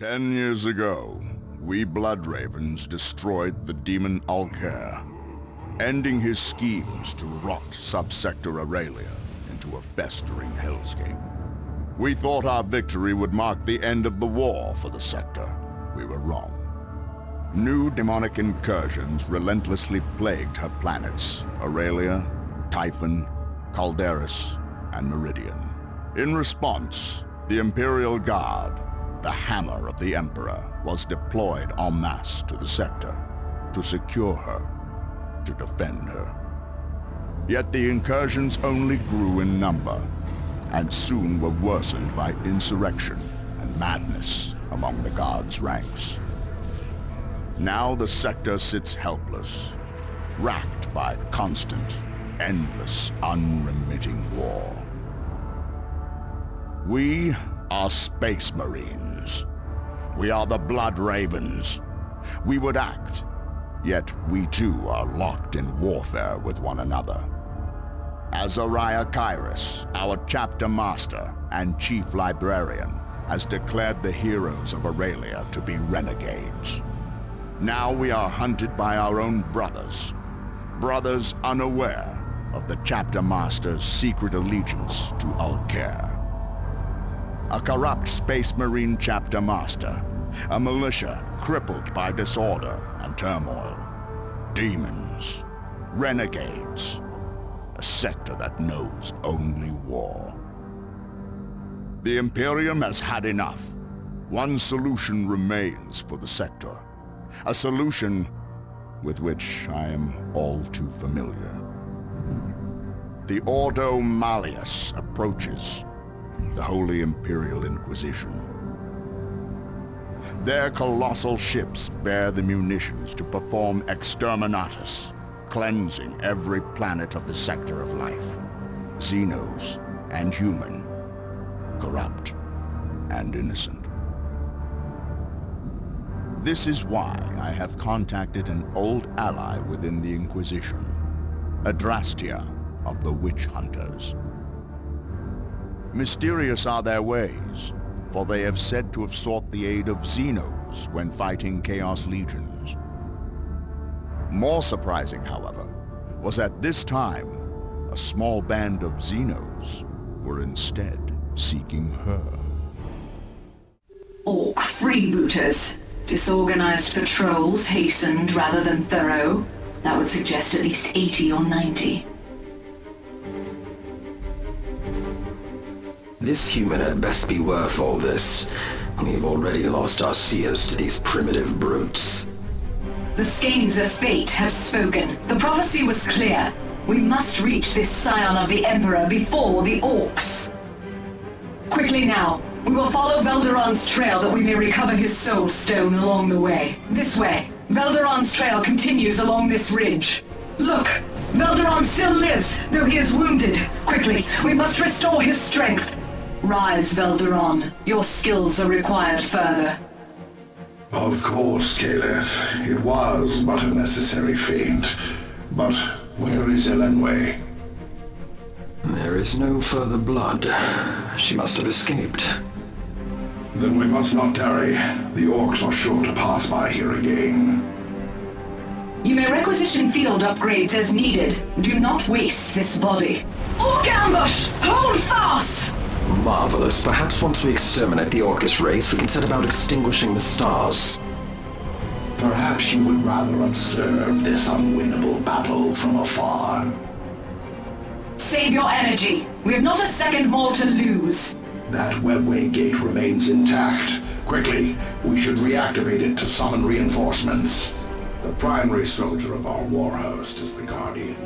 10 years ago, we Blood Ravens destroyed the demon Alkair, ending his schemes to rot Subsector Aurelia into a festering hellscape. We thought our victory would mark the end of the war for the sector. We were wrong. New demonic incursions relentlessly plagued her planets, Aurelia, Typhon, Calderis, and Meridian. In response, the Imperial Guard, the Hammer of the Emperor, was deployed en masse to the sector to secure her, to defend her. Yet the incursions only grew in number, and soon were worsened by insurrection and madness among the Guard's ranks. Now the sector sits helpless, racked by constant, endless, unremitting war. We are Space Marines. We are the Blood Ravens. We would act, yet we too are locked in warfare with one another. Azariah Kairos, our chapter master and chief librarian, has declared the heroes of Aurelia to be renegades. Now we are hunted by our own brothers, brothers unaware of the chapter master's secret allegiance to Alkair. A corrupt Space Marine chapter master, a militia crippled by disorder and turmoil, demons, renegades, a sector that knows only war. The Imperium has had enough. One solution remains for the sector, a solution with which I am all too familiar. The Ordo Malleus approaches, the Holy Imperial Inquisition. Their colossal ships bear the munitions to perform exterminatus, cleansing every planet of the sector of life, Xenos and human, corrupt and innocent. This is why I have contacted an old ally within the Inquisition, Adrastia of the Witch Hunters. Mysterious are their ways, for they have said to have sought the aid of Xenos when fighting Chaos Legions. More surprising, however, was at this time, a small band of Xenos were instead seeking her. Orc freebooters. Disorganized patrols, hastened rather than thorough. That would suggest at least 80 or 90. This human had best be worth all this. We've already lost our seers to these primitive brutes. The Skeins of Fate have spoken. The prophecy was clear. We must reach this scion of the Emperor before the Orcs. Quickly now. We will follow Velderon's trail that we may recover his soul stone along the way. This way. Velderon's trail continues along this ridge. Look! Velderon still lives, though he is wounded. Quickly, we must restore his strength. Rise, Velderon. Your skills are required further. Of course, Caleth. It was but a necessary feint. But where is Elenway? There is no further blood. She must have escaped. Then we must not tarry. The Orcs are sure to pass by here again. You may requisition field upgrades as needed. Do not waste this body. Orc ambush! Hold fast! Marvelous. Perhaps once we exterminate the Orcish race, we can set about extinguishing the stars. Perhaps you would rather observe this unwinnable battle from afar. Save your energy. We have not a second more to lose. That webway gate remains intact. Quickly, we should reactivate it to summon reinforcements. The primary soldier of our war host is the Guardian.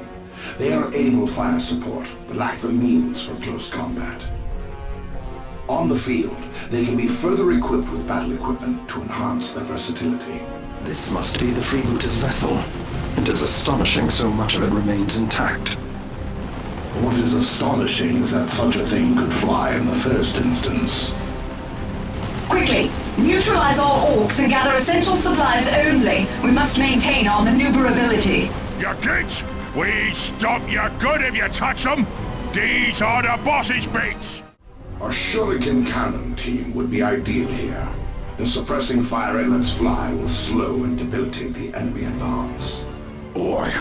They are able fire support, but lack the means for close combat. On the field, they can be further equipped with battle equipment to enhance their versatility. This must be the freebooter's vessel. It is astonishing so much of it remains intact. What is astonishing is that such a thing could fly in the first instance. Quickly! Neutralize all Orcs and gather essential supplies only. We must maintain our maneuverability. You kids! We stop you good if you touch them! These are the boss's beats! A shuriken cannon team would be ideal here. The suppressing fire it lets fly will slow and debilitate the enemy advance. Oi,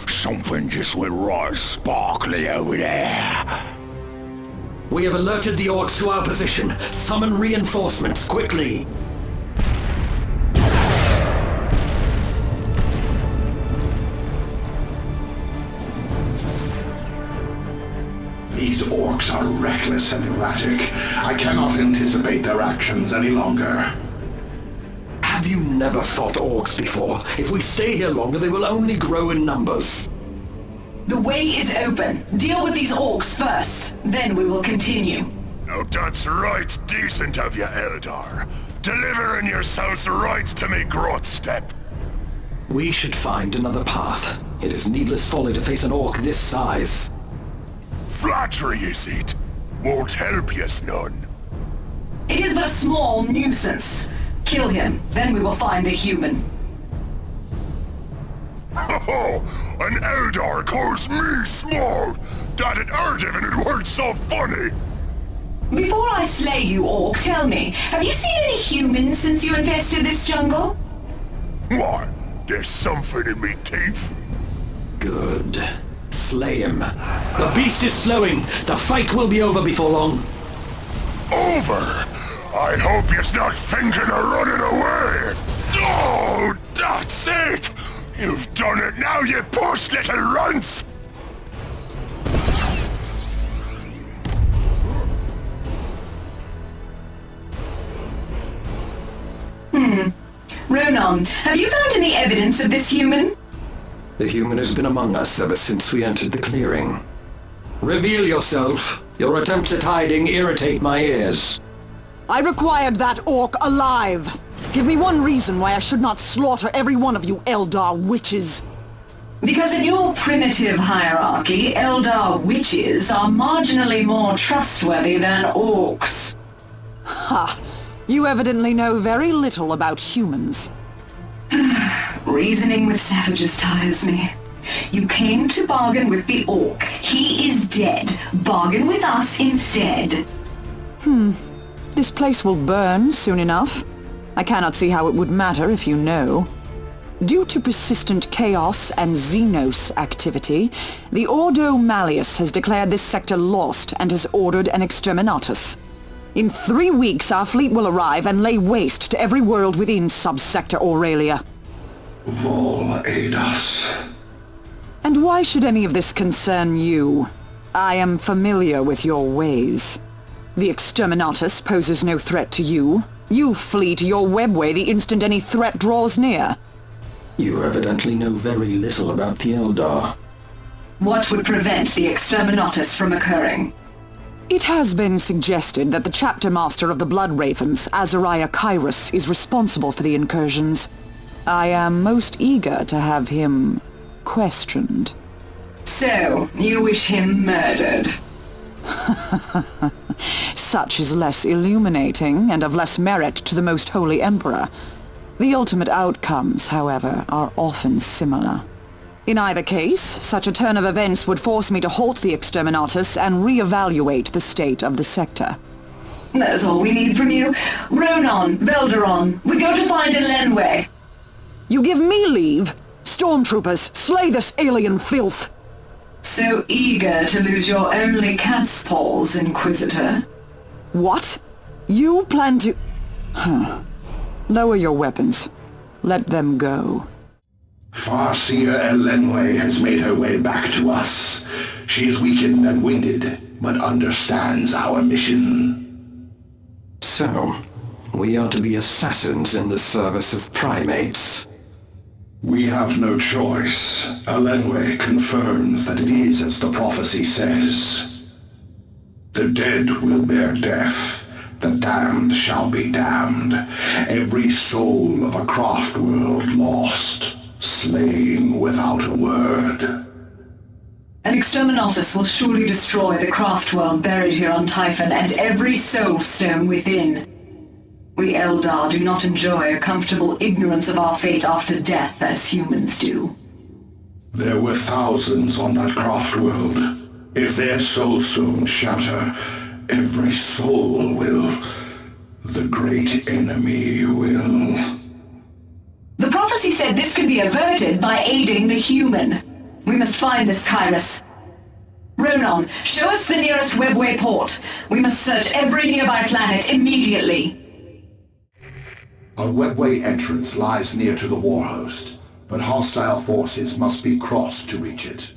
something just went right sparkly over there. We have alerted the orcs to our position. Summon reinforcements, quickly! These orcs are reckless and erratic. I cannot anticipate their actions any longer. Have you never fought orcs before? If we stay here longer, they will only grow in numbers. The way is open. Deal with these orcs first, then we will continue. Now that's right decent of you, Eldar. Delivering yourselves the rights to make growth step. We should find another path. It is needless folly to face an orc this size. Flattery, is it? Won't help you none. It is but a small nuisance. Kill him, then we will find the human. Ho-ho! An Eldar calls me small! That it hurt him and it weren't so funny! Before I slay you, Orc, tell me, have you seen any humans since you infested this jungle? What? There's something in me teeth? Good. Slay him. The beast is slowing. The fight will be over before long. Over? I hope you're not thinking of running away! Oh, that's it! You've done it now, you push little runts! Ronan, have you found any evidence of this human? The human has been among us ever since we entered the clearing. Reveal yourself. Your attempts at hiding irritate my ears. I required that orc alive. Give me one reason why I should not slaughter every one of you Eldar witches. Because in your primitive hierarchy, Eldar witches are marginally more trustworthy than orcs. Ha! You evidently know very little about humans. Reasoning with savages tires me. You came to bargain with the orc. He is dead. Bargain with us instead. This place will burn soon enough. I cannot see how it would matter if you know. Due to persistent chaos and Xenos activity, the Ordo Malleus has declared this sector lost and has ordered an exterminatus. In 3 weeks, our fleet will arrive and lay waste to every world within Subsector Aurelia. Vol aid us. And why should any of this concern you? I am familiar with your ways. The exterminatus poses no threat to you. You flee to your webway the instant any threat draws near. You evidently know very little about the Eldar. What would prevent the exterminatus from occurring? It has been suggested that the chapter master of the Blood Ravens, Azariah Kairos, is responsible for the incursions. I am most eager to have him questioned. So, you wish him murdered? Such is less illuminating and of less merit to the Most Holy Emperor. The ultimate outcomes, however, are often similar. In either case, such a turn of events would force me to halt the exterminatus and reevaluate the state of the sector. That's all we need from you. Ronan, Velderon, we go to find Elenwe. You give me leave? Stormtroopers, slay this alien filth! So eager to lose your only cat's paws, Inquisitor. What? You plan to... Lower your weapons. Let them go. Farseer Elenwe has made her way back to us. She is weakened and winded, but understands our mission. So, we are to be assassins in the service of primates. We have no choice. Elenwe confirms that it is as the prophecy says. The dead will bear death. The damned shall be damned. Every soul of a craft world lost. Slain without a word. An exterminatus will surely destroy the craft world buried here on Typhon and every soul stone within. We Eldar do not enjoy a comfortable ignorance of our fate after death as humans do. There were thousands on that craft world. If their soul stones shatter, every soul will The great enemy will... The prophecy said this could be averted by aiding the human. We must find this Kairos. Ronan, show us the nearest webway port. We must search every nearby planet immediately. A webway entrance lies near to the warhost, but hostile forces must be crossed to reach it.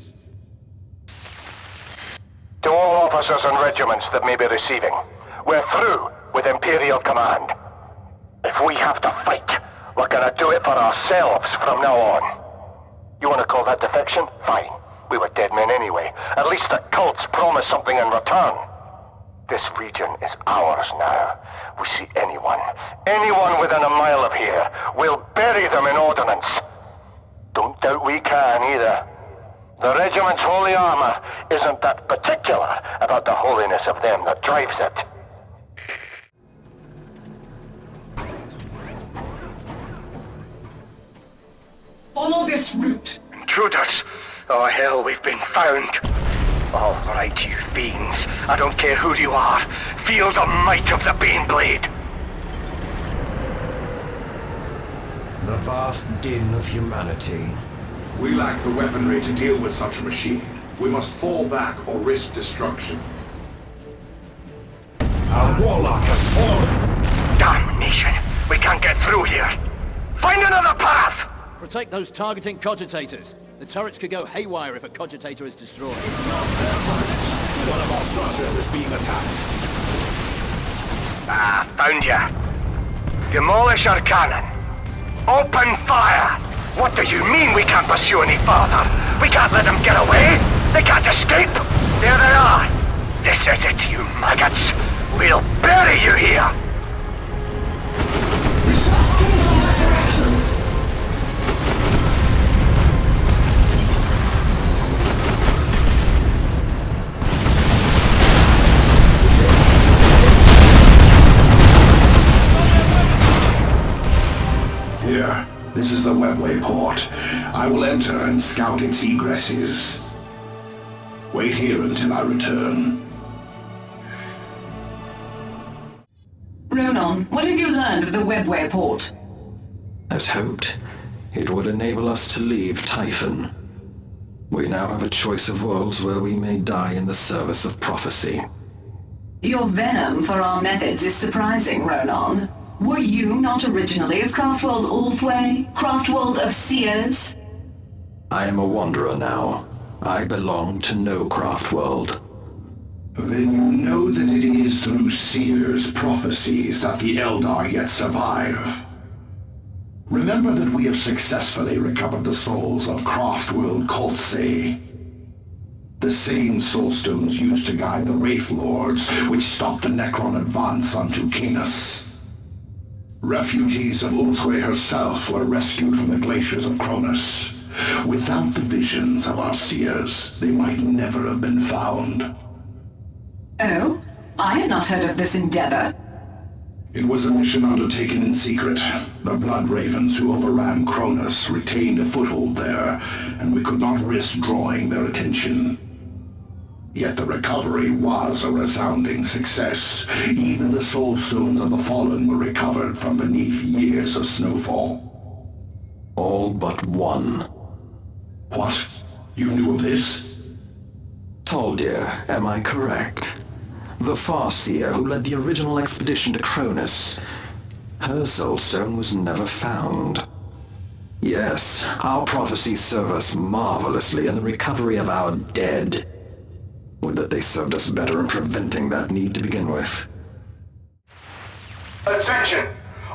To all officers and regiments that may be receiving, we're through with Imperial Command. If we have to fight, we're gonna do it for ourselves from now on. You wanna call that defection? Fine. We were dead men anyway. At least the cults promised something in return. This region is ours now. We see anyone within a mile of here, we'll bury them in ordnance. Don't doubt we can either. The regiment's holy armor isn't that particular about the holiness of them that drives it. Follow this route. Intruders! Oh hell, we've been found. All right, you fiends. I don't care who you are. Feel the might of the Baneblade. The vast din of humanity. We lack the weaponry to deal with such a machine. We must fall back or risk destruction. Our warlock has fallen. Damnation! We can't get through here. Find another path! Protect those targeting cogitators. The turrets could go haywire if a cogitator is destroyed. One of our structures is being attacked. Ah, found ya. Demolish our cannon. Open fire! What do you mean we can't pursue any farther? We can't let them get away! They can't escape! There they are! This is it, you maggots! We'll bury you here! Here, this is the webway port. I will enter and scout its egresses. Wait here until I return. Ronan, what have you learned of the webway port? As hoped, it would enable us to leave Typhon. We now have a choice of worlds where we may die in the service of prophecy. Your venom for our methods is surprising, Ronan. Were you not originally of Craftworld Ulthway? Craftworld of Seers? I am a wanderer now. I belong to no Craftworld. Then you know that it is through Seer's prophecies that the Eldar yet survive. Remember that we have successfully recovered the souls of Craftworld Koltsay. The same soulstones used to guide the Wraith Lords, which stopped the Necron advance onto Canis. Refugees of Ulthway herself were rescued from the glaciers of Cronus. Without the visions of our seers, they might never have been found. Oh? I had not heard of this endeavor. It was a mission undertaken in secret. The Blood Ravens who overran Cronus retained a foothold there, and we could not risk drawing their attention. Yet the recovery was a resounding success. Even the soulstones of the Fallen were recovered from beneath years of snowfall. All but one. What? You knew of this? Taldir, am I correct? The Farseer who led the original expedition to Cronus. Her soulstone was never found. Yes, our prophecies serve us marvelously in the recovery of our dead. Would that they served us better in preventing that need to begin with. Attention!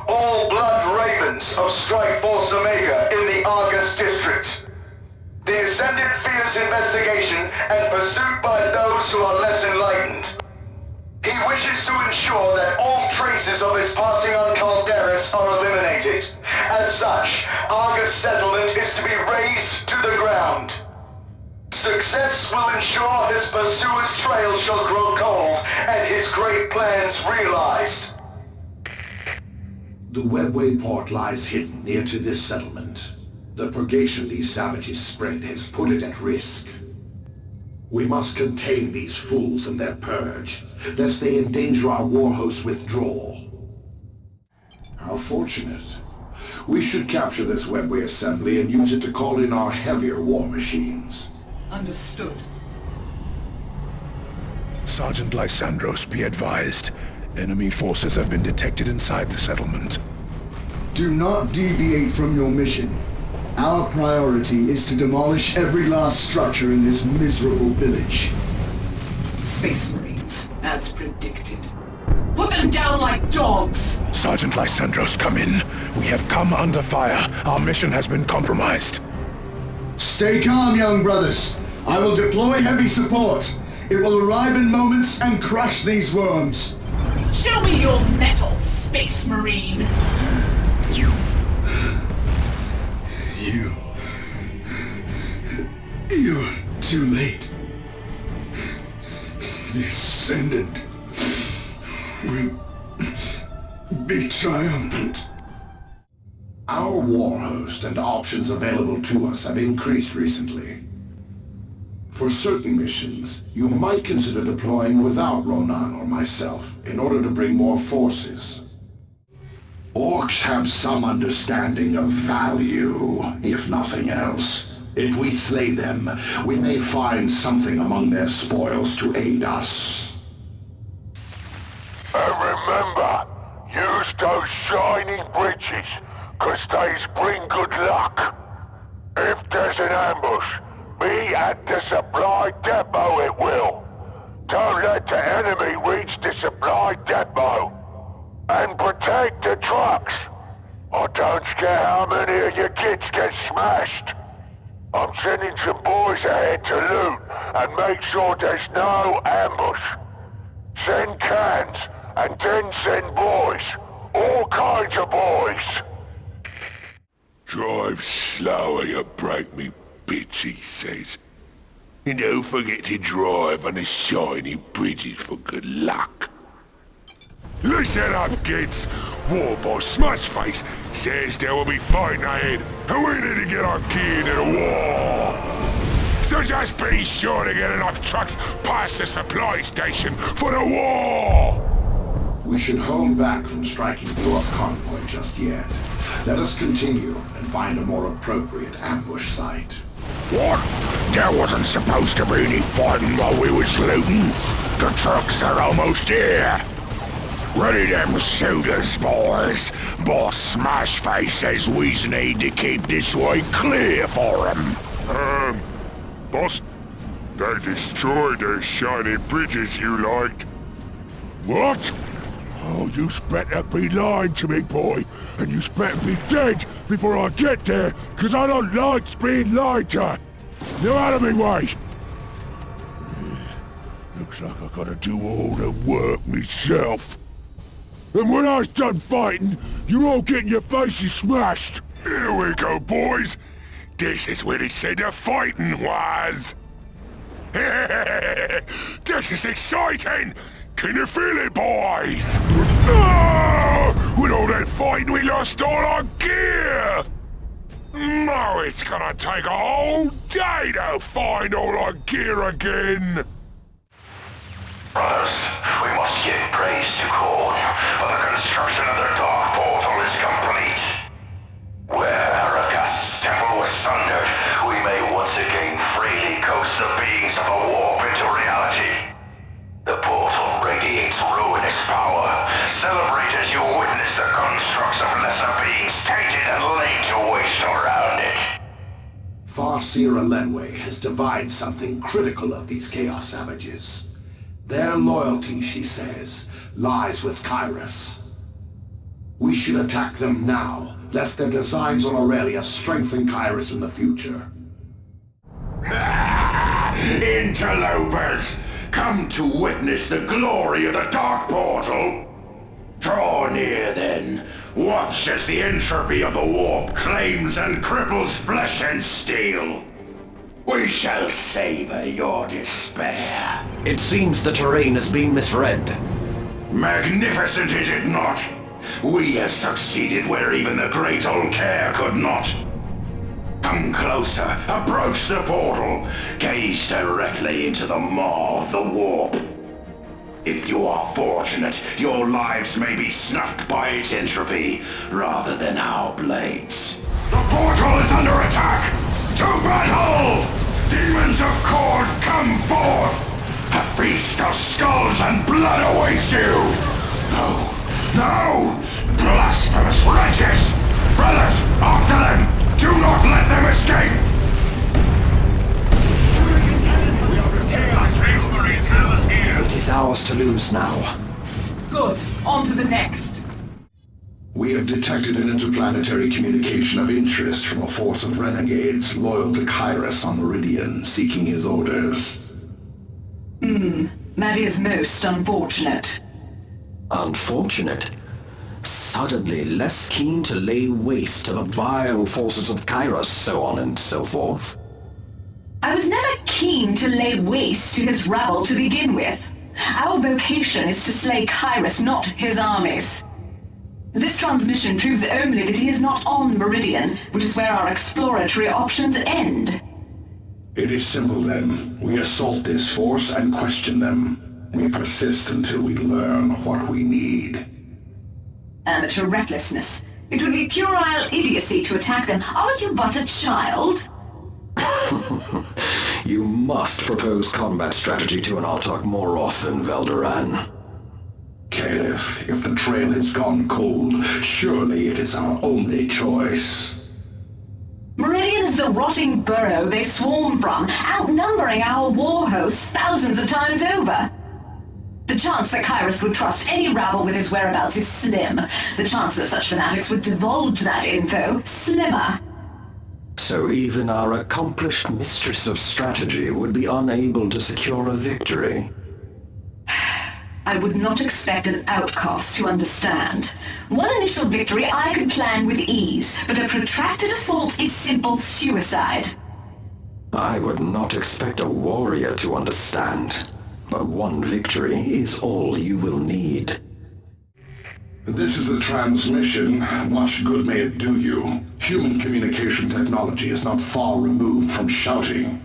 All Blood Ravens of Strike Force Omega in the Argus District. The Ascendant fears investigation and pursuit by those who are less enlightened. He wishes to ensure that all traces of his passing on Calderis are eliminated. As such, Argus settlement is to be razed to the ground. Success will ensure his pursuer's trail shall grow cold and his great plans realized. The webway port lies hidden near to this settlement. The purgation these savages spread has put it at risk. We must contain these fools in their purge, lest they endanger our warhost's withdrawal. How fortunate. We should capture this webway assembly and use it to call in our heavier war machines. Understood. Sergeant Lysandros, be advised. Enemy forces have been detected inside the settlement. Do not deviate from your mission. Our priority is to demolish every last structure in this miserable village. Space Marines, as predicted. Put them down like dogs! Sergeant Lysandros, come in. We have come under fire. Our mission has been compromised. Stay calm, young brothers. I will deploy heavy support. It will arrive in moments and crush these worms. Show me your metal, Space Marine! You're too late. The Ascendant will be triumphant. Our war host and options available to us have increased recently. For certain missions, you might consider deploying without Ronan or myself in order to bring more forces. Orcs have some understanding of value, if nothing else. If we slay them, we may find something among their spoils to aid us. And remember, use those shining bridges, 'cause they's bring good luck. If there's an ambush, be at the supply depot it will. Don't let the enemy reach the supply depot. And protect the trucks. I don't care how many of your kids get smashed. I'm sending some boys ahead to loot and make sure there's no ambush. Send cans and then send boys. All kinds of boys. Drive slower, you break me bits, he says. And don't forget to drive on the shiny bridges for good luck. Listen up, kids! War boss Smashface says there will be fighting ahead, and we need to get our key into the war! So just be sure to get enough trucks past the supply station for the war! We should hold back from striking through a convoy just yet. Let us continue and find a more appropriate ambush site. What? There wasn't supposed to be any fighting while we was looting. The trucks are almost here. Ready them sodas, boys. Boss Smashface says we need to keep this way clear for him. Boss, they destroyed those shiny bridges you liked. What? Oh, you better be lying to me, boy. And you better be dead before I get there, 'cause I don't like being lied to. You're out of me way. Looks like I gotta do all the work myself. And when I was done fighting, you're all getting your faces smashed. Here we go, boys. This is where they said the fighting was. This is exciting. Can you feel it, boys? Oh, with all that fighting, we lost all our gear. Now it's gonna take a whole day to find all our gear again. Brothers, we must give praise to Korn, for the construction of the Dark Portal is complete. Where Aragast's temple was sundered, we may once again freely coax the beings of the warp into reality. The portal radiates ruinous power. Celebrate as you witness the constructs of lesser beings tainted and laid to waste around it. Farseer Elenway has divined something critical of these Chaos Savages. Their loyalty, she says, lies with Kairos. We should attack them now, lest their designs on Aurelia strengthen Kairos in the future. Interlopers! Come to witness the glory of the Dark Portal! Draw near, then. Watch as the entropy of the warp claims and cripples flesh and steel. We shall savor your despair. It seems the terrain has been misread. Magnificent, is it not? We have succeeded where even the great Olcair could not. Come closer, approach the portal, gaze directly into the maw of the warp. If you are fortunate, your lives may be snuffed by its entropy, rather than our blades. The portal is under attack! To battle! Demons of Khorne, come forth! A feast of skulls and blood awaits you! No! No! Blasphemous wretches! Brothers, after them! Do not let them escape! It is ours to lose now. Good. On to the next. We have detected an interplanetary communication of interest from a force of renegades loyal to Kairos on Meridian, seeking his orders. That is most unfortunate. Unfortunate? Suddenly less keen to lay waste to the vile forces of Kairos, so on and so forth. I was never keen to lay waste to his rabble to begin with. Our vocation is to slay Kairos, not his armies. This transmission proves only that he is not on Meridian, which is where our exploratory options end. It is simple then. We assault this force and question them. We persist until we learn what we need. Amateur recklessness. It would be puerile idiocy to attack them. Are you but a child? You must propose combat strategy to an Autarch more often, Velderan. Caliph, if the trail has gone cold, surely it is our only choice. Meridian is the rotting burrow they swarm from, outnumbering our war hosts thousands of times over. The chance that Kairos would trust any rabble with his whereabouts is slim. The chance that such fanatics would divulge that info, slimmer. So even our accomplished mistress of strategy would be unable to secure a victory. I would not expect an outcast to understand. One initial victory I could plan with ease, but a protracted assault is simple suicide. I would not expect a warrior to understand, but one victory is all you will need. This is a transmission. Much good may it do you. Human communication technology is not far removed from shouting.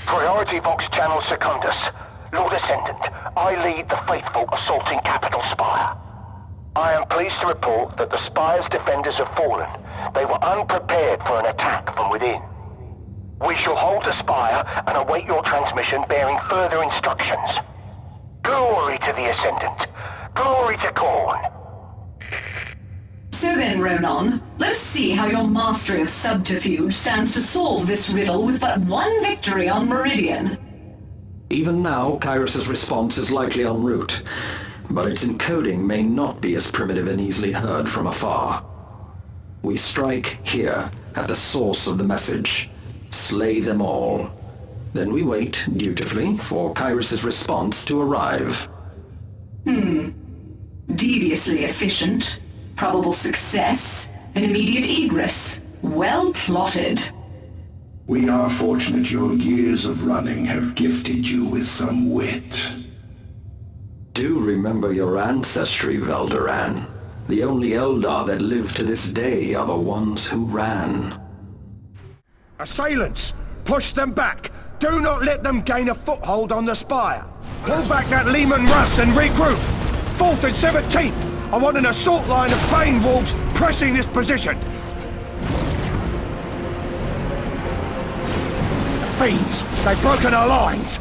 Priority Vox Channel Secundus. Lord Ascendant, I lead the faithful assaulting Capital Spire. I am pleased to report that the Spire's defenders have fallen. They were unprepared for an attack from within. We shall hold the Spire and await your transmission bearing further instructions. Glory to the Ascendant. Glory to Khorne. So then, Ronan, let us see how your mastery of subterfuge stands to solve this riddle with but one victory on Meridian. Even now, Kairos' response is likely en route, but its encoding may not be as primitive and easily heard from afar. We strike here, at the source of the message. Slay them all. Then we wait, dutifully, for Kairos' response to arrive. Deviously efficient. Probable success. An immediate egress. Well plotted. We are fortunate your years of running have gifted you with some wit. Do remember your ancestry, Velderan. The only Eldar that live to this day are the ones who ran. Assailants! Push them back! Do not let them gain a foothold on the Spire! Pull back that Lehman Russ and regroup! 4th and 17th! I want an assault line of Bane Wolves pressing this position! Fiends! They've broken our lines!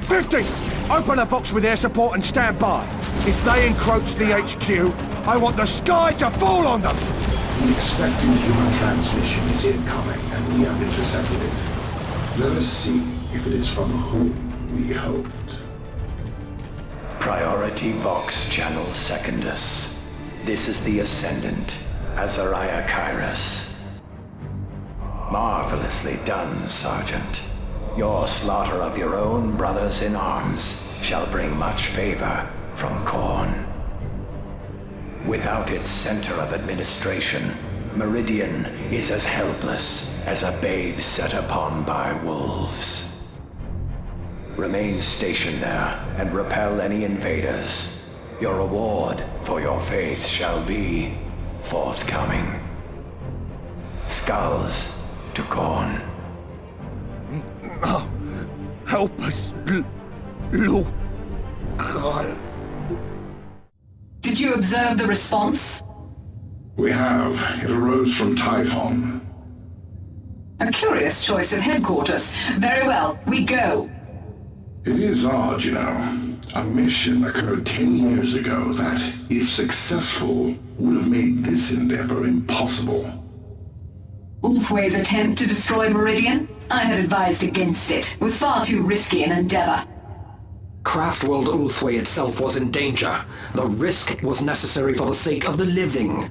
50! Open a box with air support and stand by. If they encroach the HQ, I want the sky to fall on them! The expected human transmission is incoming, and we have intercepted it. Let us see if it is from whom we hoped. Priority Vox Channel Secundus. This is the Ascendant, Azariah Kairos. Marvelously done, Sergeant. Your slaughter of your own brothers in arms shall bring much favor from Khorne. Without its center of administration, Meridian is as helpless as a babe set upon by wolves. Remain stationed there and repel any invaders. Your reward for your faith shall be forthcoming. Skulls to Khorne. Help us, Look. God. Did you observe the response? We have. It arose from Typhon. A curious choice of headquarters. Very well, we go. It is odd, you know. A mission occurred 10 years ago that, if successful, would have made this endeavor impossible. Ulfway's attempt to destroy Meridian? I had advised against it. It was far too risky an endeavor. Craftworld Ulfway itself was in danger. The risk was necessary for the sake of the living.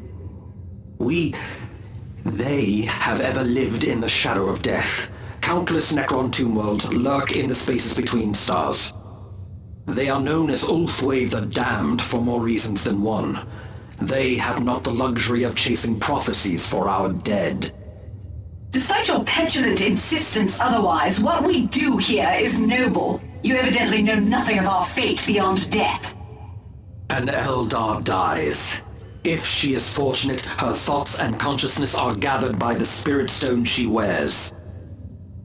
They have ever lived in the shadow of death. Countless Necron tomb worlds lurk in the spaces between stars. They are known as Ulfway the Damned for more reasons than one. They have not the luxury of chasing prophecies for our dead. Despite your petulant insistence otherwise, what we do here is noble. You evidently know nothing of our fate beyond death. An Eldar dies. If she is fortunate, her thoughts and consciousness are gathered by the spirit stone she wears.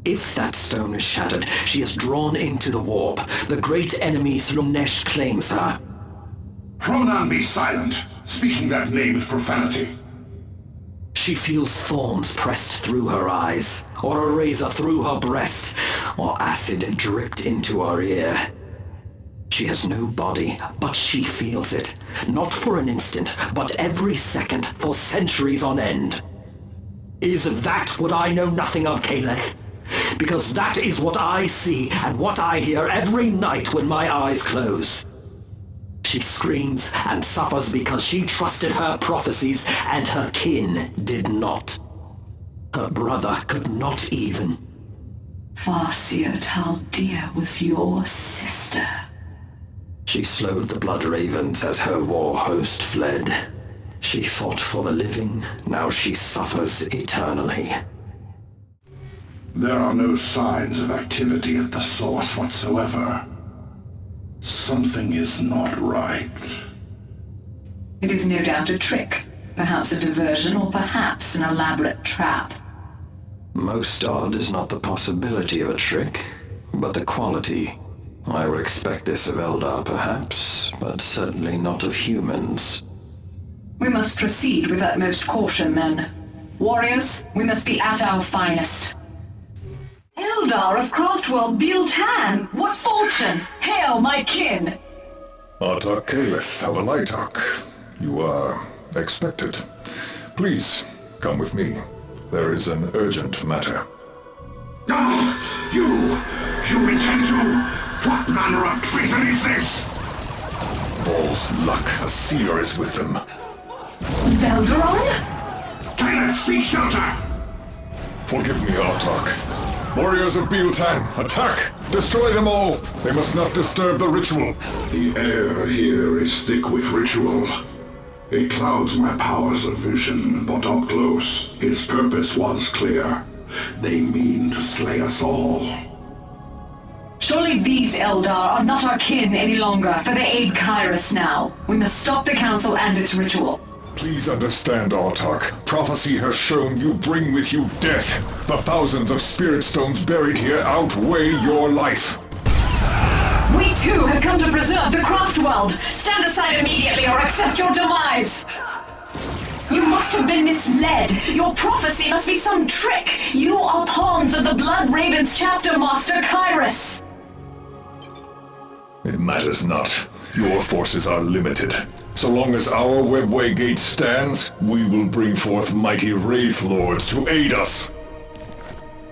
If that stone is shattered, she is drawn into the warp. The great enemy Slumnesh claims her. Pronan, be silent. Speaking that name is profanity. She feels thorns pressed through her eyes, or a razor through her breast, or acid dripped into her ear. She has no body, but she feels it. Not for an instant, but every second, for centuries on end. Is that what I know nothing of, Caleth? Because that is what I see and what I hear every night when my eyes close. She screams and suffers because she trusted her prophecies and her kin did not. Her brother could not even. Farseer Taldia was your sister. She slowed the Blood Ravens as her war host fled. She fought for the living, now she suffers eternally. There are no signs of activity at the source whatsoever. Something is not right. It is no doubt a trick. Perhaps a diversion, or perhaps an elaborate trap. Most odd is not the possibility of a trick, but the quality. I would expect this of Eldar, perhaps, but certainly not of humans. We must proceed with utmost caution, then. Warriors, we must be at our finest. Eldar of Craftworld Biltan! What fortune! Hail, my kin! Artak Caleth of Alightak. You are expected. Please, come with me. There is an urgent matter. Ah! You intend to... What manner of treason is this? False luck, a seer is with them. Belderon? Caleth, seek shelter! Forgive me, Artak. Warriors of Biltan, attack! Destroy them all! They must not disturb the ritual. The air here is thick with ritual. It clouds my powers of vision, but up close, his purpose was clear. They mean to slay us all. Surely these Eldar are not our kin any longer, for they aid Kairos now. We must stop the Council and its ritual. Please understand, Artak. Prophecy has shown you bring with you death. The thousands of spirit stones buried here outweigh your life. We too have come to preserve the craft world. Stand aside immediately or accept your demise. You must have been misled. Your prophecy must be some trick. You are pawns of the Blood Ravens chapter master Kairos. It matters not. Your forces are limited. So long as our webway gate stands, we will bring forth mighty Wraith Lords to aid us.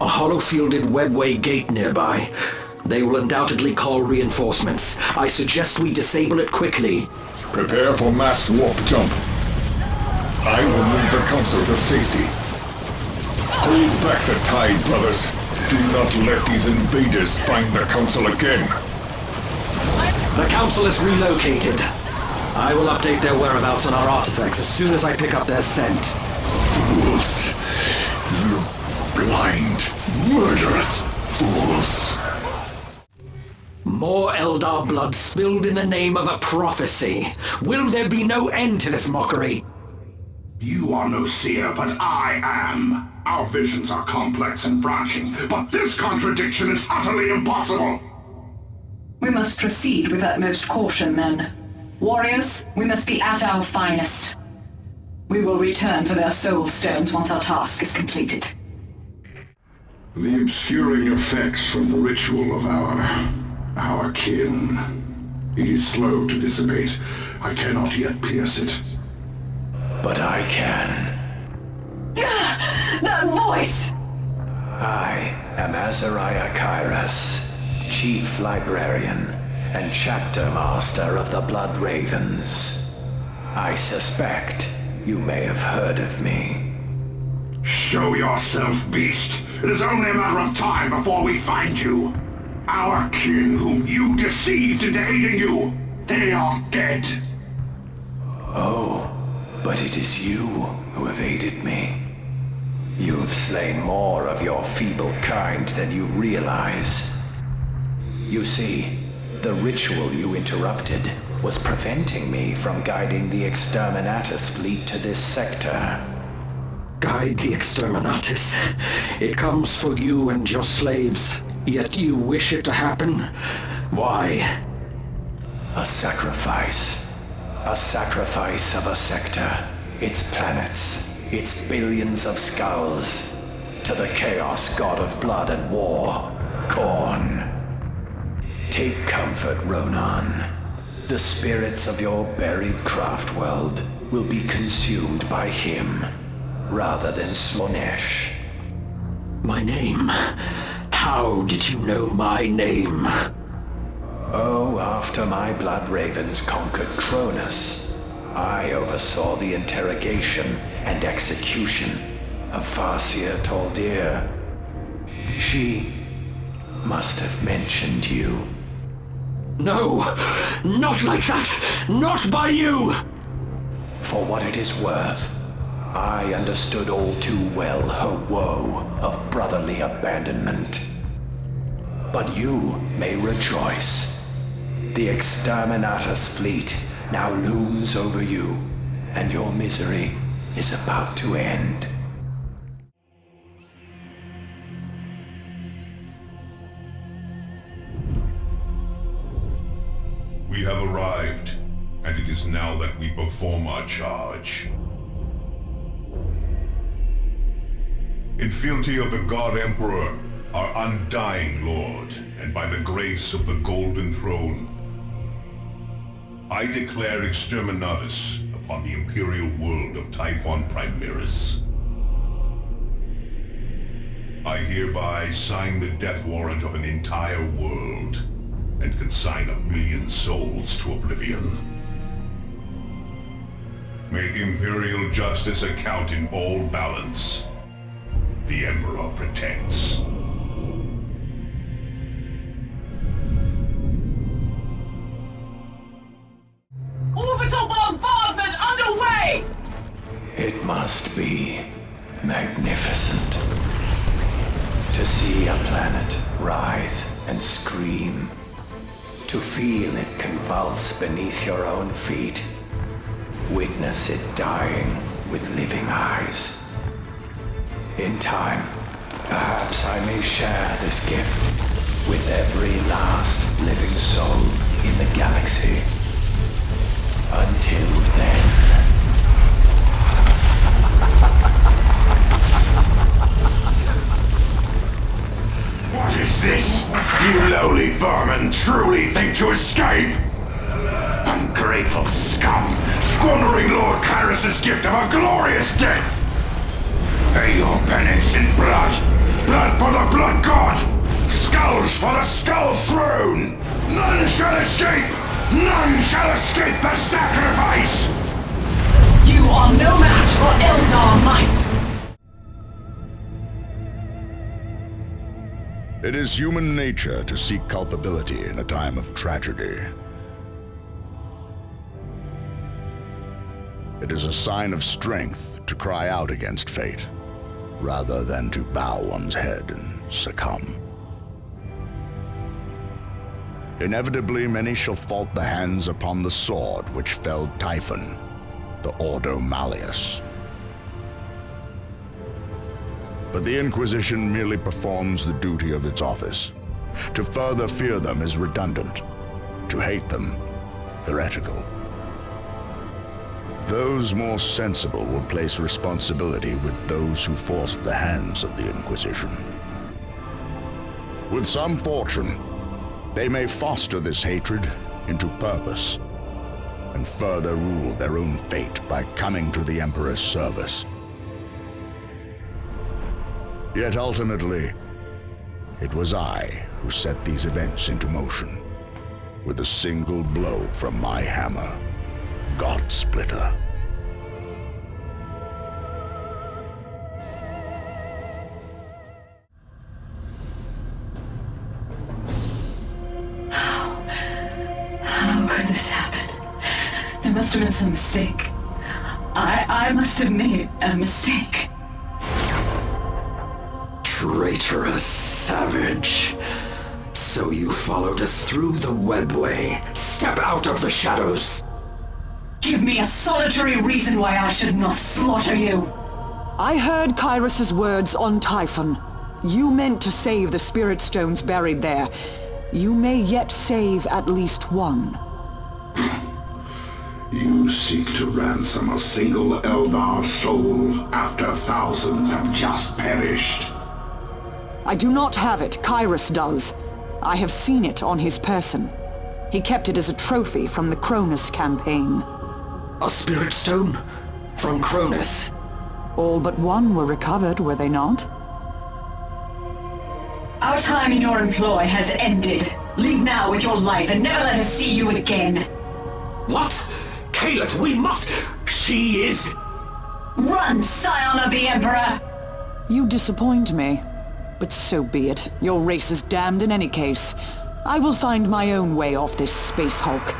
A hollow-fielded webway gate nearby. They will undoubtedly call reinforcements. I suggest we disable it quickly. Prepare for mass warp jump. I will move the Council to safety. Hold back the tide, brothers. Do not let these invaders find the Council again. The Council is relocated. I will update their whereabouts on our artifacts as soon as I pick up their scent. Fools. You blind, murderous fools. More Eldar blood spilled in the name of a prophecy. Will there be no end to this mockery? You are no seer, but I am. Our visions are complex and branching, but this contradiction is utterly impossible. We must proceed with utmost caution, then. Warriors, we must be at our finest. We will return for their soul stones once our task is completed. The obscuring effects from the ritual of our kin. It is slow to dissipate. I cannot yet pierce it. But I can. That voice! I am Azariah Kairos, Chief Librarian and Chapter Master of the Blood Ravens. I suspect you may have heard of me. Show yourself, beast! It is only a matter of time before we find you. Our kin whom you deceived into aiding you, they are dead. Oh, but it is you who have aided me. You have slain more of your feeble kind than you realize. You see, the ritual you interrupted was preventing me from guiding the Exterminatus fleet to this sector. Guide the Exterminatus. It comes for you and your slaves, yet you wish it to happen? Why? A sacrifice. A sacrifice of a sector, its planets, its billions of skulls, to the Chaos God of Blood and War, Khorne. Take comfort, Ronan. The spirits of your buried craft world will be consumed by him, rather than Slaanesh. My name? How did you know my name? Oh, after my Blood Ravens conquered Cronus, I oversaw the interrogation and execution of Farseer Toldir. She must have mentioned you. No! Not like that! Not by you! For what it is worth, I understood all too well her woe of brotherly abandonment. But you may rejoice. The Exterminatus fleet now looms over you, and your misery is about to end. We have arrived, and it is now that we perform our charge. In fealty of the God Emperor, our undying Lord, and by the grace of the Golden Throne, I declare Exterminatus upon the Imperial world of Typhon Primaris. I hereby sign the death warrant of an entire world, and consign 1 million souls to oblivion. May Imperial justice account in all balance. The Emperor protects. Orbital bombardment underway! It must be magnificent to see a planet writhe and scream, to feel it convulse beneath your own feet, witness it dying with living eyes. In time, perhaps I may share this gift with every last living soul in the galaxy. Until then. What is this? You lowly vermin truly think to escape? Ungrateful scum, squandering Lord Kairos' gift of a glorious death! Pay your penance in blood! Blood for the Blood God! Skulls for the Skull Throne! None shall escape! None shall escape the sacrifice! You are no match for Eldar might! It is human nature to seek culpability in a time of tragedy. It is a sign of strength to cry out against fate, rather than to bow one's head and succumb. Inevitably, many shall fault the hands upon the sword which felled Typhon, the Ordo Malleus. But the Inquisition merely performs the duty of its office. To further fear them is redundant. to hate them heretical. Those more sensible will place responsibility with those who forced the hands of the Inquisition. With some fortune, they may foster this hatred into purpose and further rule their own fate by coming to the Emperor's service. Yet ultimately, it was I who set these events into motion, with a single blow from my hammer, God Splitter. How could this happen? There must have been some mistake. I must have made a mistake. Traitorous savage. So you followed us through the webway. Step out of the shadows! Give me a solitary reason why I should not slaughter you! I heard Kyrus's words on Typhon. You meant to save the Spirit Stones buried there. You may yet save at least one. You seek to ransom a single Eldar soul after thousands have just perished. I do not have it. Kyrus does. I have seen it on his person. He kept it as a trophy from the Cronus campaign. A Spirit Stone? From Cronus? All but one were recovered, were they not? Our time in your employ has ended. Leave now with your life and never let us see you again. What? Caliph, we must... She is... Run, scion of the Emperor! You disappoint me. But so be it. Your race is damned in any case. I will find my own way off this space hulk.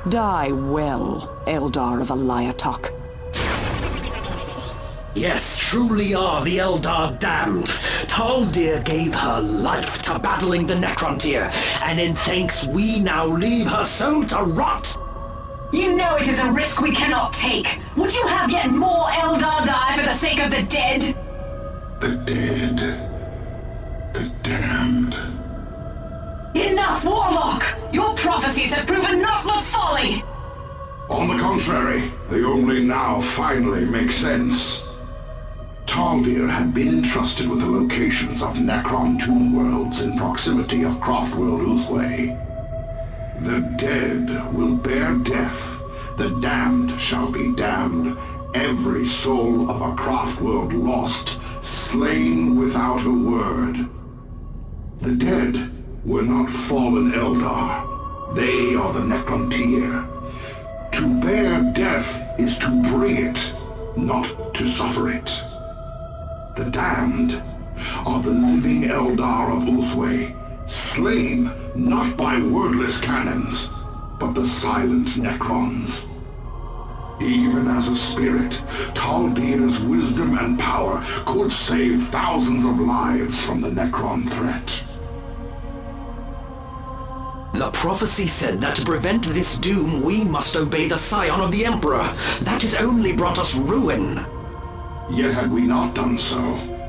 Die well, Eldar of Alayatok. Yes, truly are the Eldar damned. Taldir gave her life to battling the Necrontyr, and in thanks we now leave her soul to rot. You know it is a risk we cannot take. Would you have yet more Eldar die for the sake of the dead? The dead. The damned. Enough, Warlock! Your prophecies have proven naught but folly! On the contrary, they only now finally make sense. Taldir had been entrusted with the locations of Necron tomb worlds in proximity of Craftworld Uthway. The dead will bear death, the damned shall be damned, every soul of a Craftworld lost, slain without a word. The dead were not fallen Eldar, they are the Necrontyr. To bear death is to bring it, not to suffer it. The damned are the living Eldar of Uthway, slain not by wordless cannons, but the silent Necrons. Even as a spirit, Taldir's wisdom and power could save thousands of lives from the Necron threat. The prophecy said that to prevent this doom, we must obey the scion of the Emperor. That has only brought us ruin. Yet had we not done so,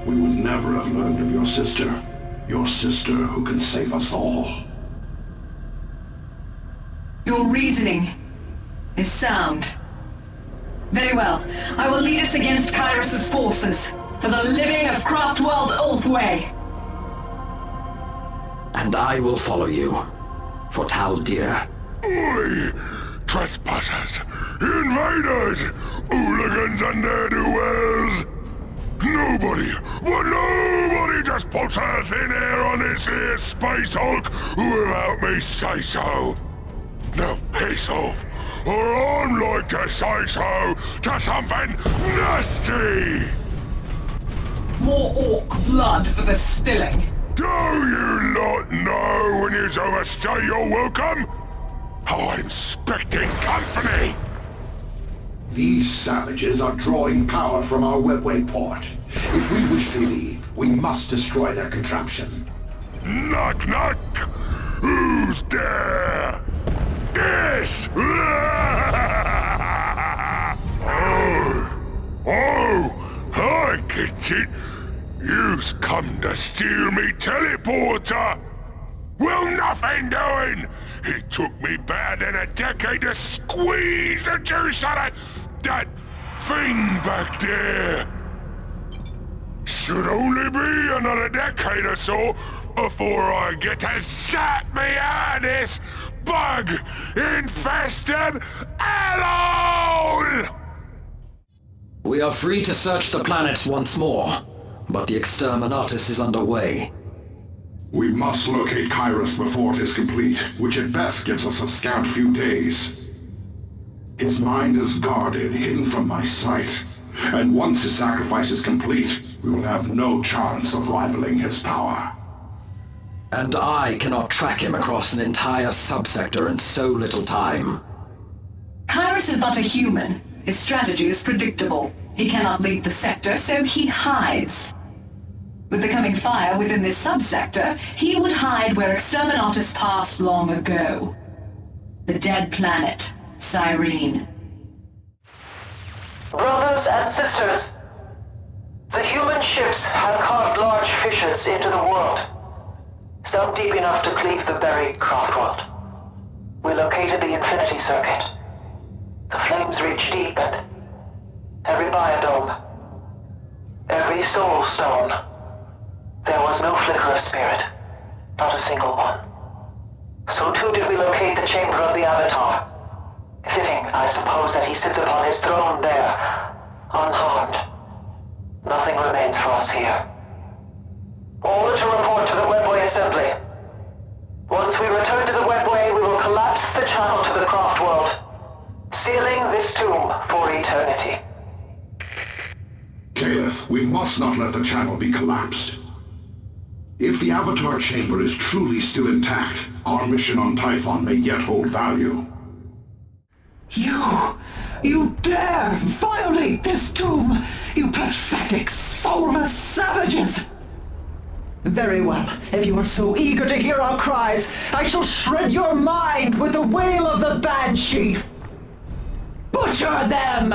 we would never have learned of your sister who can save us all. Your reasoning is sound. Very well. I will lead us against Kyrus's forces, for the living of Craftworld Uthway. And I will follow you, for Taldir. Oi! Trespassers! Invaders! Hooligans and ne'er-do-wells! Nobody just puts a thin air on this here space hulk without me say so. Now piss off, or I'm like to say so to something nasty! More orc blood for the spilling. Do you not know when you overstay your welcome? I'm expecting company! These savages are drawing power from our webway port. If we wish to leave, we must destroy their contraption. Knock knock! Who's there? This! I get it! You've come to steal me teleporter! Will nothing doing! It took me better than a decade to squeeze the juice out of that thing back there. Should only be another decade or so before I get to zap me out of this bug-infested hellhole! We are free to search the planets once more, but the Exterminatus is underway. We must locate Kairos before it is complete, which at best gives us a scant few days. His mind is guarded, hidden from my sight, and once his sacrifice is complete, we will have no chance of rivaling his power. And I cannot track him across an entire subsector in so little time. Kairos is not a human. His strategy is predictable. He cannot leave the sector, so he hides. With the coming fire within this subsector, he would hide where Exterminatus passed long ago. The dead planet, Cyrene. Brothers and sisters, the human ships have carved large fissures into the world, some deep enough to cleave the buried craft world. We located the Infinity Circuit. The flames reach deep, and every biodome, every soul stone, there was no flicker of spirit, not a single one. So too did we locate the chamber of the Avatar. Fitting, I suppose, that he sits upon his throne there, unharmed. Nothing remains for us here. Order to report to the Webway Assembly. Once we return to the Webway, we will collapse the channel to the craft world, sealing this tomb for eternity. Caliph, we must not let the channel be collapsed. If the Avatar chamber is truly still intact, our mission on Typhon may yet hold value. You dare violate this tomb, you pathetic, soulless savages! Very well, if you are so eager to hear our cries, I shall shred your mind with the wail of the Banshee! Butcher them!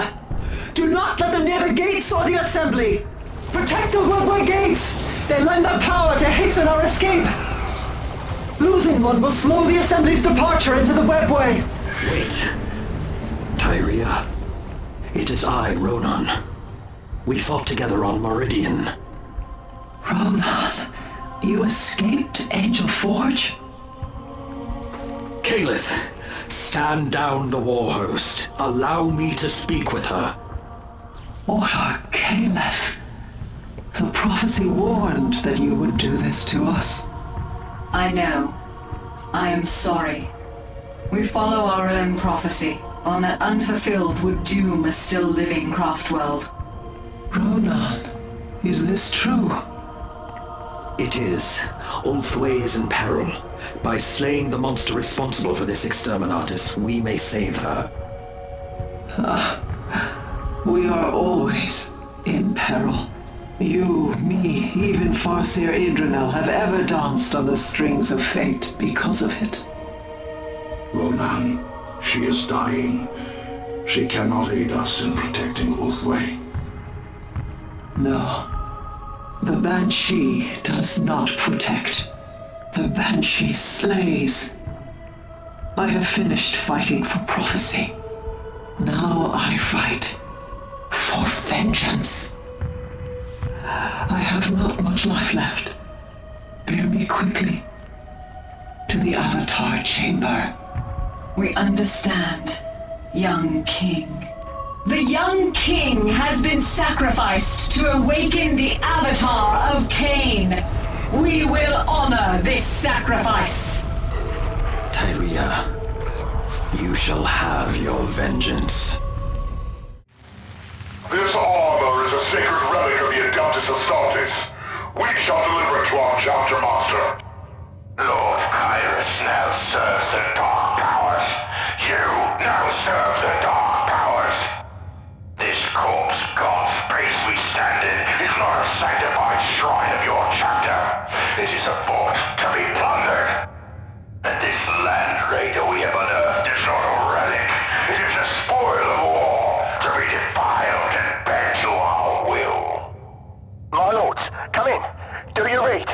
Do not let them near the gates or the assembly! Protect the Webway gates! They lend the power to hasten our escape! Losing one will slow the assembly's departure into the Webway! Wait. Tyria. It is I, Ronan. We fought together on Meridian. Ronan, you escaped Angel Forge? Caliph, stand down the war host. Allow me to speak with her. Order, Caliph. The prophecy warned that you would do this to us. I know. I am sorry. We follow our own prophecy. One that unfulfilled would doom a still living craft world. Ronan, is this true? It is. Ulthwé is in peril. By slaying the monster responsible for this Exterminatus, we may save her. We are always in peril. You, me, even Farseer Idranel have ever danced on the strings of fate because of it. Ronan, she is dying. She cannot aid us in protecting Ulthwé. No. The Banshee does not protect. The Banshee slays. I have finished fighting for prophecy. Now I fight for vengeance. I have not much life left. Bear me quickly to the Avatar chamber. We understand, young king. The young king has been sacrificed to awaken the Avatar of Cain. We will honor this sacrifice. Tyria, you shall have your vengeance. This armor is a sacred relic of the Adeptus Astartes. We shall deliver it to our chapter master. Lord Kairos now serves the Dark Powers. You now serve the Dark Powers. This corpse god space we stand in is not a sanctified shrine of your chapter. It is a fort to be plundered. And this land raider we have unearthed is not a relic. It is a spoil of war to be defiled and bent to our will. My lords, come in. Do you read?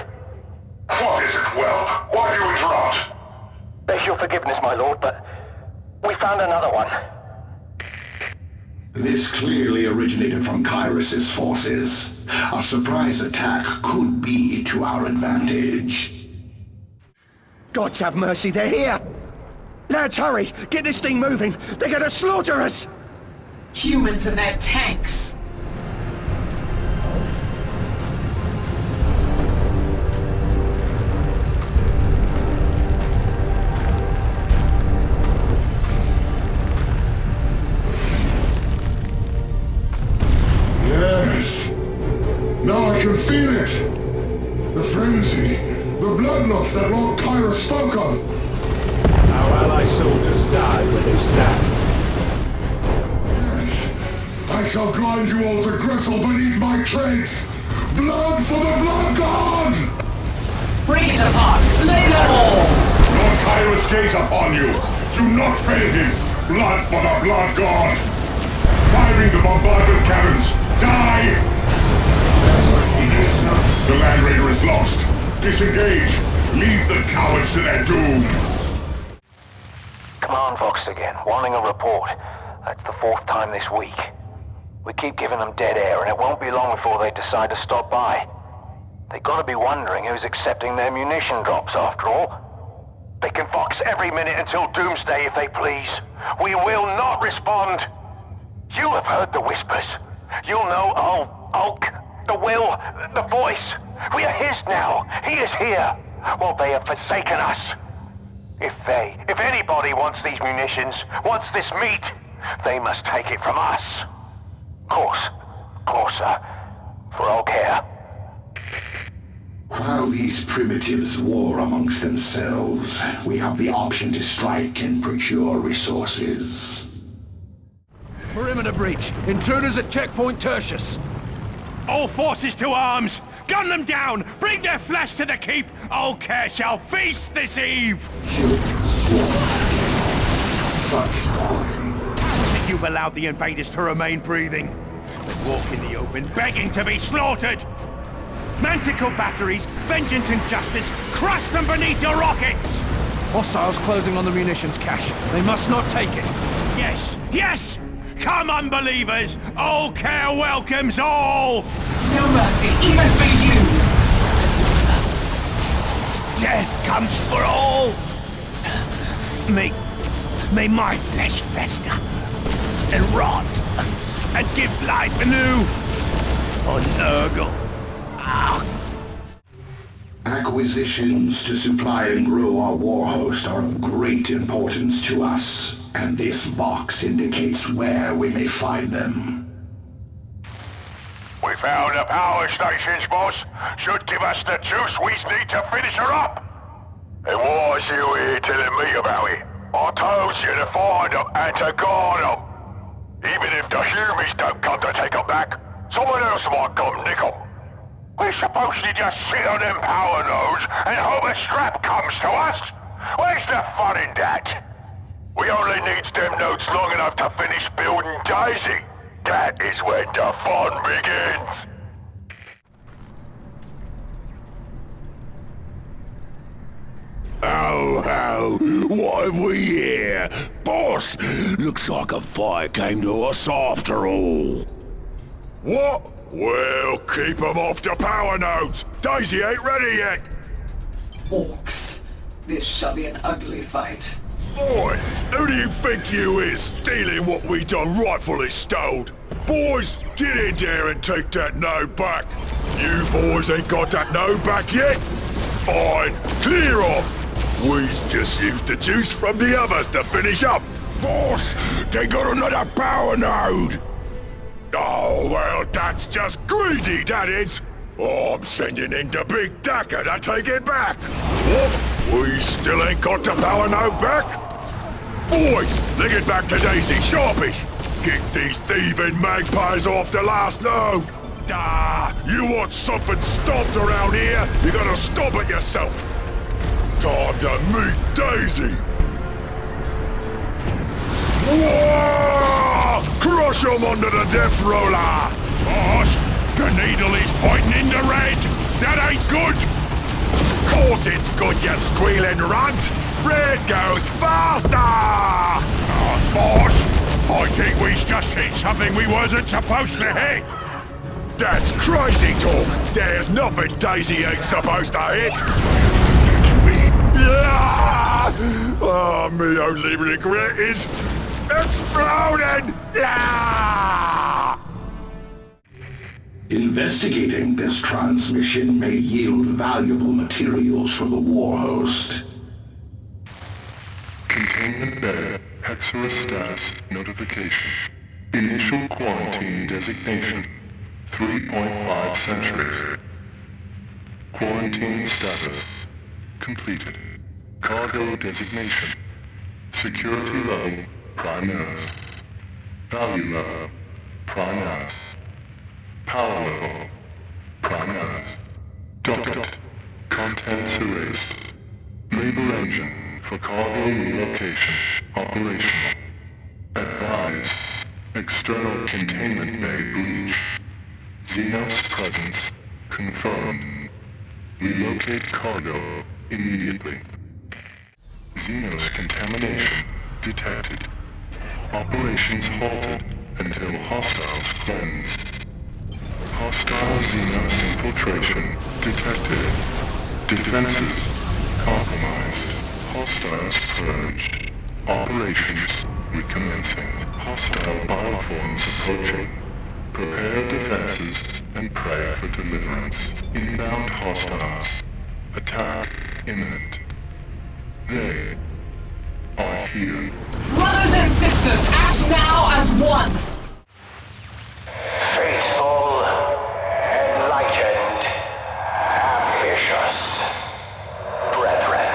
What is it, Weld? Why do you interrupt? forgiveness, my lord, but we found another one. This clearly originated from Kyrus's forces. A surprise attack could be to our advantage. Gods have mercy, they're here! Lads, hurry! Get this thing moving! They're gonna slaughter us! Humans and their tanks! Yes! Now I can feel it! The frenzy, the bloodlust that Lord Kyrus spoke of! Our ally soldiers die where they stand. Yes! I shall grind you all to gristle beneath my treads! Blood for the Blood God! Bring it apart! Slay them all! Lord Kyrus gaze upon you! Do not fail him! Blood for the Blood God! Firing the bombardment cannons! Die! The Land Raider is lost! Disengage! Leave the cowards to their doom! Command Vox again, wanting a report. That's the 4th time this week. We keep giving them dead air, and it won't be long before they decide to stop by. They gotta be wondering who's accepting their munition drops, after all. They can Vox every minute until doomsday if they please. We will not respond! You have heard the whispers. You'll know Ulk, the will, the voice. We are his now. He is here. Well, they have forsaken us. If anybody wants these munitions, wants this meat, they must take it from us. Of course, sir. For all care. While these primitives war amongst themselves, we have the option to strike and procure resources. Perimeter breach. Intruders at checkpoint Tertius. All forces to arms! Gun them down! Bring their flesh to the keep! All care shall feast this eve! Such folly. You've allowed the invaders to remain breathing. They walk in the open, begging to be slaughtered! Manticore batteries, vengeance and justice, crush them beneath your rockets! Hostiles closing on the munitions cache. They must not take it. Yes! Yes! Come, unbelievers! All care welcomes all! No mercy, even for you! Death comes for all! May my flesh fester and rot and give life anew for Nurgle. Acquisitions to supply and grow our warhost are of great importance to us, and this box indicates where we may find them. We found the power stations, boss. Should give us the juice we need to finish her up. And why is you here telling me about it? I told you to find them and to guard them. Even if the humans don't come to take them back, someone else might come nick them. We're supposed to just sit on them power nodes and hope a scrap comes to us? Where's the fun in that? We only needs them nodes long enough to finish building Daisy. That is when the fun begins. Oh, what have we here? Boss, looks like a fire came to us after all. What? Well, keep them off the power nodes. Daisy ain't ready yet. Orcs. This shall be an ugly fight. Boy, who do you think you is, stealing what we done rightfully stole? Boys, get in there and take that node back. You boys ain't got that node back yet? Fine, clear off. We just used the juice from the others to finish up. Boss, they got another power node. Oh, well, that's just greedy, that is. Oh, I'm sending in the big Dacker to take it back. What? We still ain't got the power node back? Boys, leg it back to Daisy, sharpish. Get these thieving magpies off the last node. You want something stomped around here, you gotta stomp it yourself. Time to meet Daisy. Whoa! Crush him under the death roller! Boss, the needle is pointing in the red! That ain't good! Course it's good, you squealing runt! Red goes faster! Boss, I think we just hit something we wasn't supposed to hit. That's crazy talk. There's nothing Daisy ain't supposed to hit. Yeah! Oh, me only regret is exploding! Yeah! Investigating this transmission may yield valuable materials for the war host. Containment Bay, Hexorus status notification. Initial quarantine designation, 3.5 centuries. Quarantine status completed. Cargo designation. Security level, Primaris. Value level, Primaris. Power level, Primaris. Docket. Contents erased. Labor engine for cargo relocation operational. Advise. External containment bay breach. Xenos presence confirmed. Relocate cargo immediately. Xenos contamination detected. Operations halted until hostiles cleansed. Hostile Xenos infiltration detected. Defenses compromised. Hostiles purged. Operations recommencing. Hostile bioforms approaching. Prepare defenses and pray for deliverance. Inbound hostiles. Attack imminent. They are here. Brothers and sisters, act now as one! Faithful, enlightened, ambitious brethren.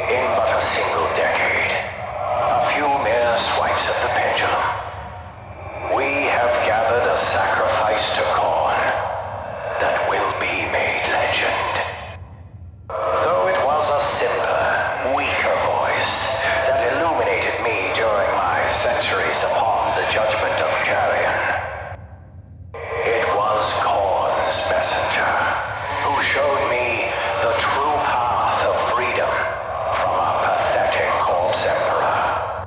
In but a single decade, a few mere swipes of the pendulum, we have gathered a sacrifice to Khorne that will be made legend. Though it was a simpler, weaker voice that illuminated me during my centuries upon the judgment of Carrion, it was Khorne's messenger who showed me the true path of freedom from a pathetic corpse emperor.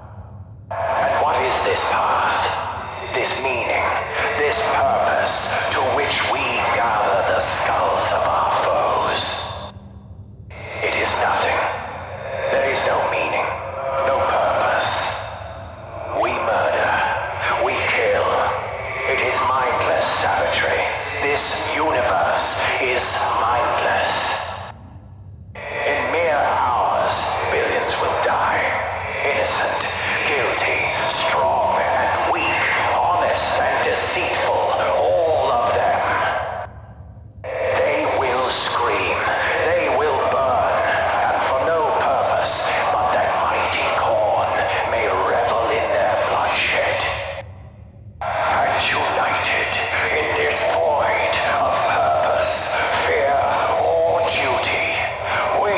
And what is this path? This meaning, this purpose to which we gather the skulls of our foes? It is nothing. There is no meaning, no purpose. We murder, we kill. It is mindless savagery. This universe is mindless. In mere hours, billions will die. Innocent, guilty, strong and weak, honest and deceitful, all of them. They will scream, they will burn, and for no purpose but that mighty Khorne may revel in their bloodshed. And united in this void of purpose, fear, or duty, we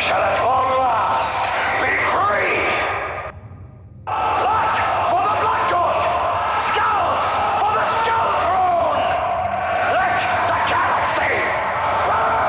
shall at long last be free! Blood for the Blood God! Skulls for the Skull Throne! Let the galaxy burn!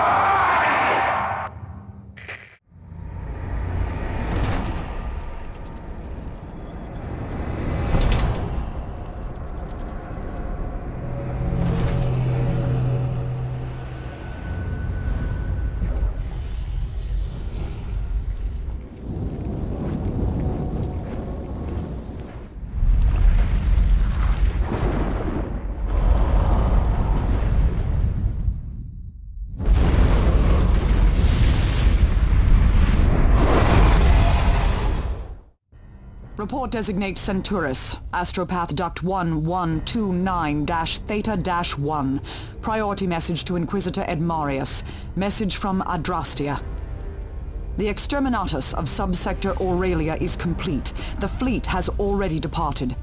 Report designates Centauris, Astropath Duct 1129-Theta-1. Priority message to Inquisitor Ed Marius. Message from Adrastia. The exterminatus of Subsector Aurelia is complete. The fleet has already departed.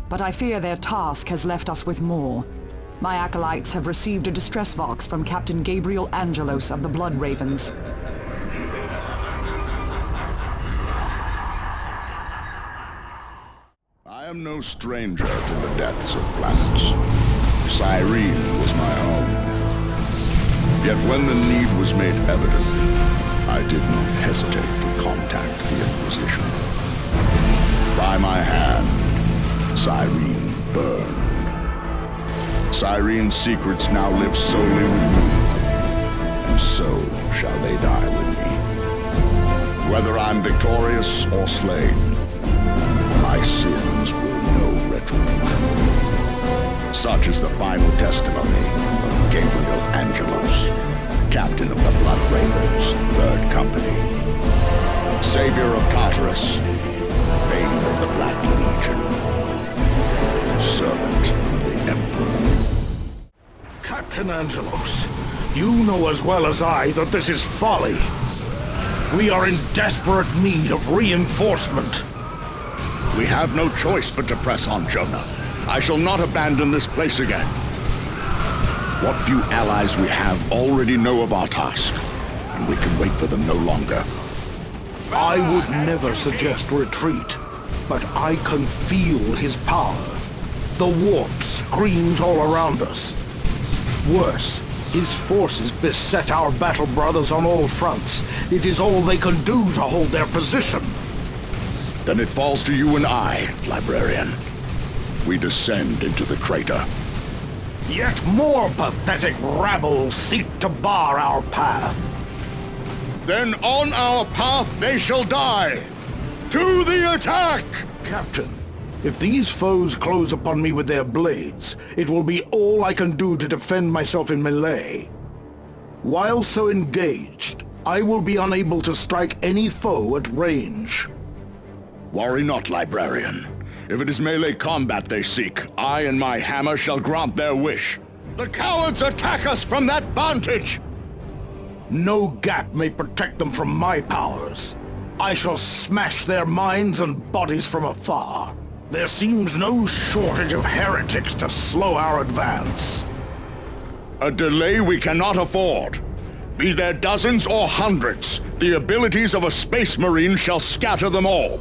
But I fear their task has left us with more. My acolytes have received a distress vox from Captain Gabriel Angelos of the Blood Ravens. I am no stranger to the deaths of planets. Cyrene was my home. Yet when the need was made evident, I did not hesitate to contact the Inquisition. By my hand, Cyrene burned. Cyrene's secrets now live solely with me, and so shall they die with me. Whether I'm victorious or slain, my sins will know retribution. Such is the final testimony of Gabriel Angelos, captain of the Blood Ravens, 3rd Company, savior of Tartarus, bane of the Black Legion, servant of the Emperor. Captain Angelos, you know as well as I that this is folly. We are in desperate need of reinforcement. We have no choice but to press on, Jonah. I shall not abandon this place again. What few allies we have already know of our task, and we can wait for them no longer. I would never suggest retreat, but I can feel his power. The warp screams all around us. Worse, his forces beset our battle brothers on all fronts. It is all they can do to hold their position. Then it falls to you and I, Librarian. We descend into the crater. Yet more pathetic rabble seek to bar our path. Then on our path they shall die! To the attack! Captain, if these foes close upon me with their blades, it will be all I can do to defend myself in melee. While so engaged, I will be unable to strike any foe at range. Worry not, Librarian. If it is melee combat they seek, I and my hammer shall grant their wish. The cowards attack us from that vantage! No gap may protect them from my powers. I shall smash their minds and bodies from afar. There seems no shortage of heretics to slow our advance. A delay we cannot afford. Be there dozens or hundreds, the abilities of a space marine shall scatter them all.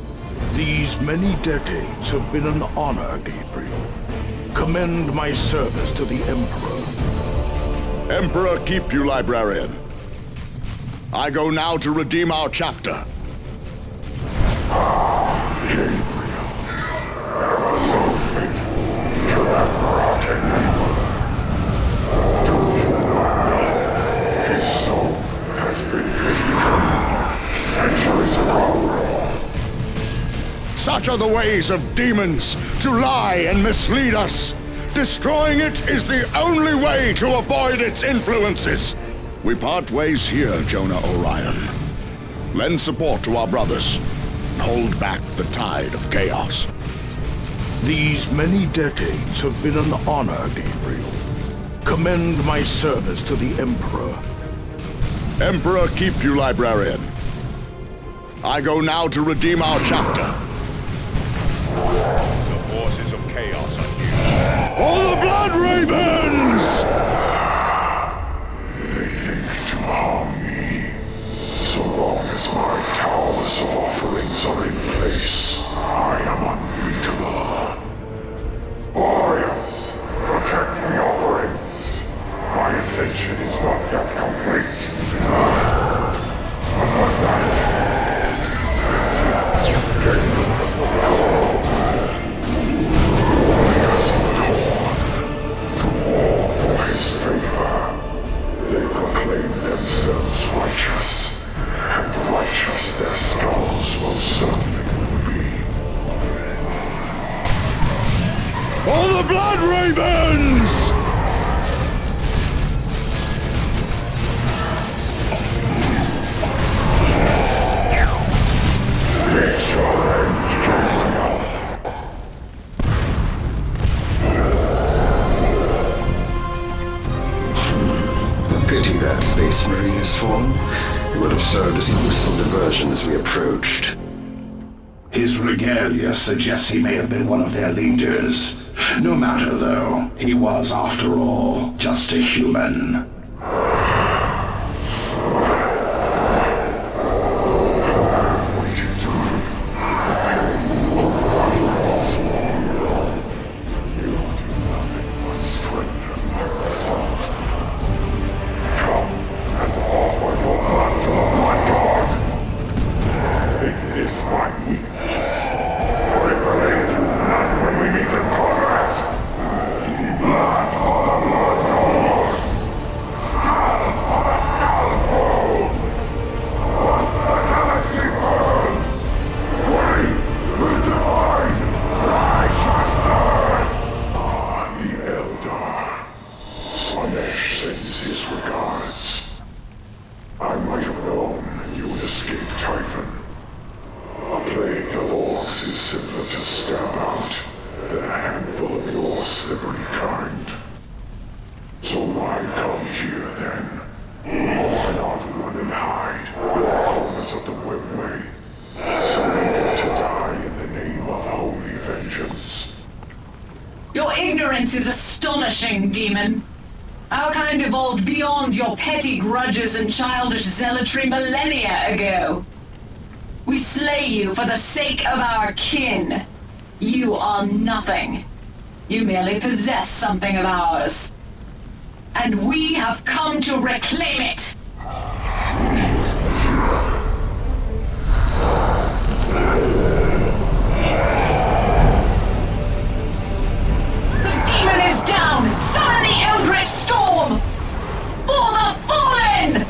These many decades have been an honor, Gabriel. Commend my service to the Emperor. Emperor keep you, Librarian. I go now to redeem our chapter. Gabriel, ever so faithful to that rotten emperor. Do you not know his soul has been hidden centuries ago? Such are the ways of demons, to lie and mislead us. Destroying it is the only way to avoid its influences. We part ways here, Jonah Orion. Lend support to our brothers. Hold back the tide of chaos. These many decades have been an honor, Gabriel. Commend my service to the Emperor. Emperor keep you, Librarian. I go now to redeem our chapter. The forces of chaos are here. For the Blood Ravens! They think to harm me. So long as my towers of offerings are in place, I am unbeatable. Warriors, protect the offerings. My ascension is not yet complete. Unless that is his favor. They proclaim themselves righteous, and righteous their skulls most certainly will be. For the Blood Ravens! It's your end, Gabriel. Pity that Space Marine is fallen. It would have served as a useful diversion as we approached. His regalia suggests he may have been one of their leaders. No matter, though, he was, after all, just a human. Offer your blood to the Black is astonishing, demon. Our kind evolved beyond your petty grudges and childish zealotry millennia ago. We slay you for the sake of our kin. You are nothing. You merely possess something of ours. And we have come to reclaim it! The demon is down! Summon the Eldritch Storm! For the fallen!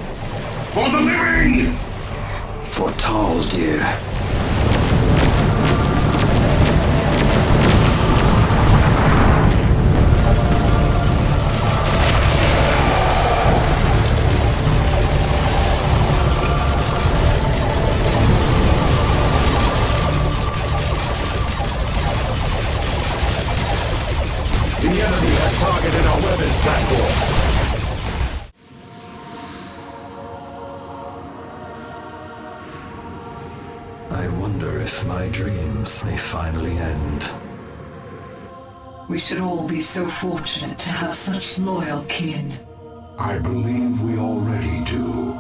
For the living! For Tall, dear. The enemy has targeted our weapons platform. I wonder if my dreams may finally end. We should all be so fortunate to have such loyal kin. I believe we already do.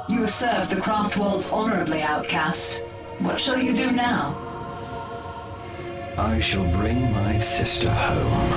You have served the craft worlds honorably, outcast. What shall you do now? I shall bring my sister home.